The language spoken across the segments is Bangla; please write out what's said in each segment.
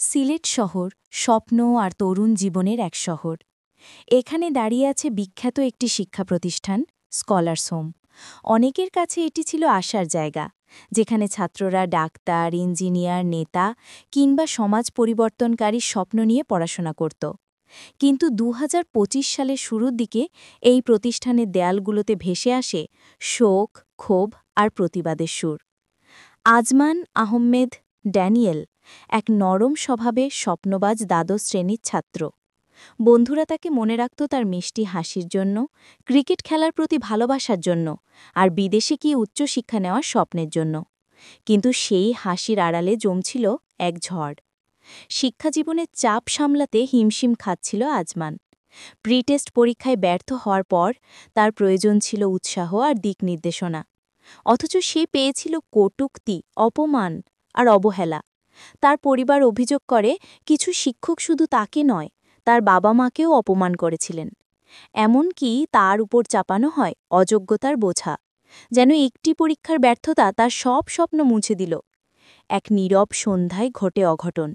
সিলেট শহর স্বপ্ন আর তরুণ জীবনের এক শহর। এখানে দাঁড়িয়ে আছে বিখ্যাত একটি শিক্ষা প্রতিষ্ঠান, স্কলার্স হোম। অনেকের কাছে এটি ছিল আশার জায়গা, যেখানে ছাত্ররা ডাক্তার, ইঞ্জিনিয়ার, নেতা কিংবা সমাজ পরিবর্তনকারী স্বপ্ন নিয়ে পড়াশোনা করত। কিন্তু ২০২৫ সালের শুরুর দিকে এই প্রতিষ্ঠানের দেয়ালগুলোতে ভেসে আসে শোক, ক্ষোভ আর প্রতিবাদের সুর। আজমান আহমেদ ড্যানিয়েল এক নরম স্বভাবে স্বপ্নবাজ দ্বাদশ শ্রেণীর ছাত্র। বন্ধুরা তাকে মনে রাখত তার মিষ্টি হাসির জন্য, ক্রিকেট খেলার প্রতি ভালোবাসার জন্য আর বিদেশে গিয়ে উচ্চশিক্ষা নেওয়ার স্বপ্নের জন্য। কিন্তু সেই হাসির আড়ালে জমছিল এক ঝড়। শিক্ষাজীবনের চাপ সামলাতে হিমশিম খাচ্ছিল আজমান। প্রি-টেস্ট পরীক্ষায় ব্যর্থ হওয়ার পর তার প্রয়োজন ছিল উৎসাহ আর দিক নির্দেশনা। অথচ সে পেয়েছিল কটূক্তি, অপমান আর অবহেলা। তার পরিবার অভিযোগ করে কিছু শিক্ষক শুধু তাকে নয়, তার বাবা মাকেও অপমান করেছিলেন। এমনকি তার উপর চাপানো হয় অযোগ্যতার বোঝা, যেন একটি পরীক্ষার ব্যর্থতা তার সব স্বপ্ন মুছে দিল। এক নীরব সন্ধ্যায় ঘটে অঘটন।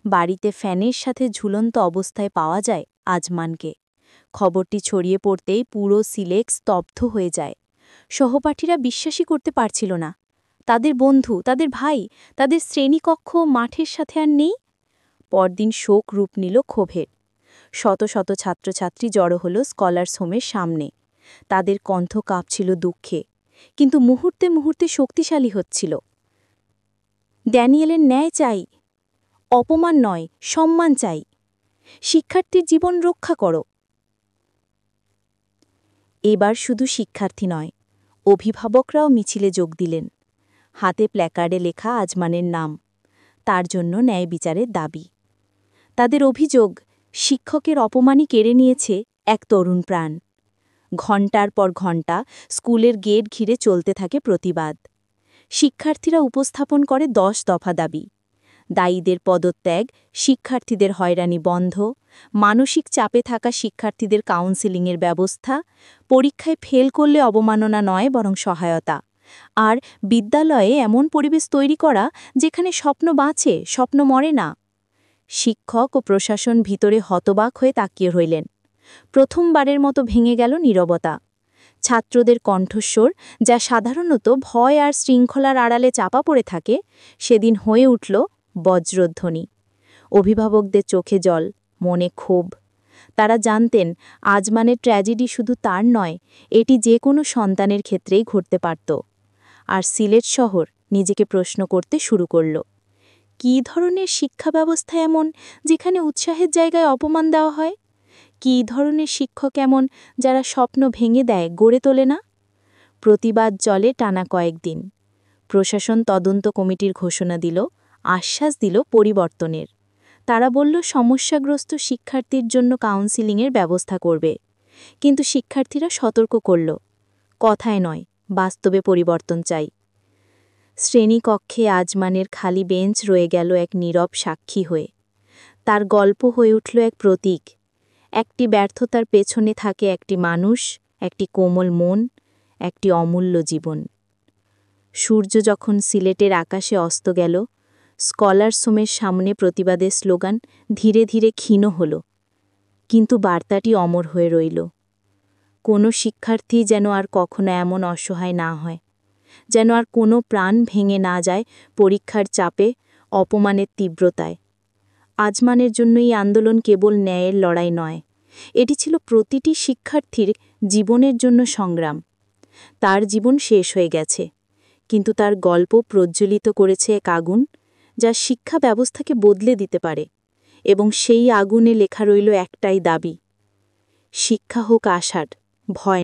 বাড়িতে ফ্যানের সাথে ঝুলন্ত অবস্থায় পাওয়া যায় আজমানকে। খবরটি ছড়িয়ে পড়তেই পুরো সিলেট স্তব্ধ হয়ে যায়। সহপাঠীরা বিশ্বাসই করতে পারছিল না। তাদের বন্ধু, তাদের ভাই, তাদের শ্রেণীকক্ষ মাঠের সাথে আর নেই। পরদিন শোক রূপ নিল ক্ষোভের। শত শত ছাত্রছাত্রী জড়ো হল স্কলার্স হোমের সামনে। তাদের কণ্ঠ কাঁপছিল দুঃখে, কিন্তু মুহূর্তে মুহূর্তে শক্তিশালী হচ্ছিল। ড্যানিয়েলের ন্যায় চাই, অপমান নয়, সম্মান চাই। শিক্ষার্থীর জীবন রক্ষা করো। এবার শুধু শিক্ষার্থী নয়, অভিভাবকরাও মিছিলে যোগ দিলেন। হাতে প্ল্যাকার্ডে লেখা আজমানের নাম, তার জন্য ন্যায় বিচারের দাবি। তাদের অভিযোগ, শিক্ষকের অপমানই কেড়ে নিয়েছে এক তরুণ প্রাণ। ঘণ্টার পর ঘণ্টা স্কুলের গেট ঘিরে চলতে থাকে প্রতিবাদ। শিক্ষার্থীরা উপস্থাপন করে 10 দফা দাবি। দায়ীদের পদত্যাগ, শিক্ষার্থীদের হয়রানি বন্ধ, মানসিক চাপে থাকা শিক্ষার্থীদের কাউন্সেলিংয়ের ব্যবস্থা, পরীক্ষায় ফেল করলে অবমাননা নয় বরং সহায়তা, আর বিদ্যালয়ে এমন পরিবেশ তৈরি করা যেখানে স্বপ্ন বাঁচে, স্বপ্ন মরে না। শিক্ষক ও প্রশাসন ভিতরে হতবাক হয়ে তাকিয়ে রইলেন। প্রথমবারের মতো ভেঙে গেল নীরবতা। ছাত্রদের কণ্ঠস্বর, যা সাধারণত ভয় আর শৃঙ্খলার আড়ালে চাপা পড়ে থাকে, সেদিন হয়ে উঠল বজ্রধ্বনি। অভিভাবকদের চোখে জল, মনে ক্ষোভ। তারা জানতেন আজমানের ট্র্যাজেডি শুধু তার নয়, এটি যে কোনো সন্তানের ক্ষেত্রেই ঘটতে পারত। আর সিলেট শহর নিজেকে প্রশ্ন করতে শুরু করল, কী ধরনের শিক্ষা ব্যবস্থা এমন যেখানে উৎসাহের জায়গায় অপমান দেওয়া হয়? কী ধরনের শিক্ষক এমন যারা স্বপ্ন ভেঙে দেয়, গড়ে তোলে না? প্রতিবাদ চলে টানা কয়েকদিন। প্রশাসন তদন্ত কমিটির ঘোষণা দিল, আশ্বাস দিল পরিবর্তনের। তারা বলল সমস্যাগ্রস্ত শিক্ষার্থীর জন্য কাউন্সেলিংয়ের ব্যবস্থা করবে। কিন্তু শিক্ষার্থীরা সতর্ক করল, কথায় নয়, বাস্তবে পরিবর্তন চাই। শ্রেণীকক্ষে আজমানের খালি বেঞ্চ রয়ে গেল এক নীরব সাক্ষী হয়ে। তার গল্প হয়ে উঠল এক প্রতীক। একটি ব্যর্থতার পেছনে থাকে একটি মানুষ, একটি কোমল মন, একটি অমূল্য জীবন। সূর্য যখন সিলেটের আকাশে অস্ত গেল, স্কলার্স হোমের সামনে প্রতিবাদের স্লোগান ধীরে ধীরে ক্ষীণ হল, কিন্তু বার্তাটি অমর হয়ে রইল। কোনো শিক্ষার্থী যেন আর কখনো এমন অসহায় না হয়, যেন আর কোনো প্রাণ ভেঙে না যায় পরীক্ষার চাপে, অপমানের তীব্রতায়। আজমানের জন্য এই আন্দোলন কেবল ন্যায়ের লড়াই নয়, এটি ছিল প্রতিটি শিক্ষার্থীর জীবনের জন্য সংগ্রাম। তার জীবন শেষ হয়ে গেছে, কিন্তু তার গল্প প্রজ্বলিত করেছে এক আগুন, যা শিক্ষা ব্যবস্থাকে বদলে দিতে পারে। এবং সেই আগুনে লেখা রইল একটাই দাবি, শিক্ষা হোক আশার, ভয়।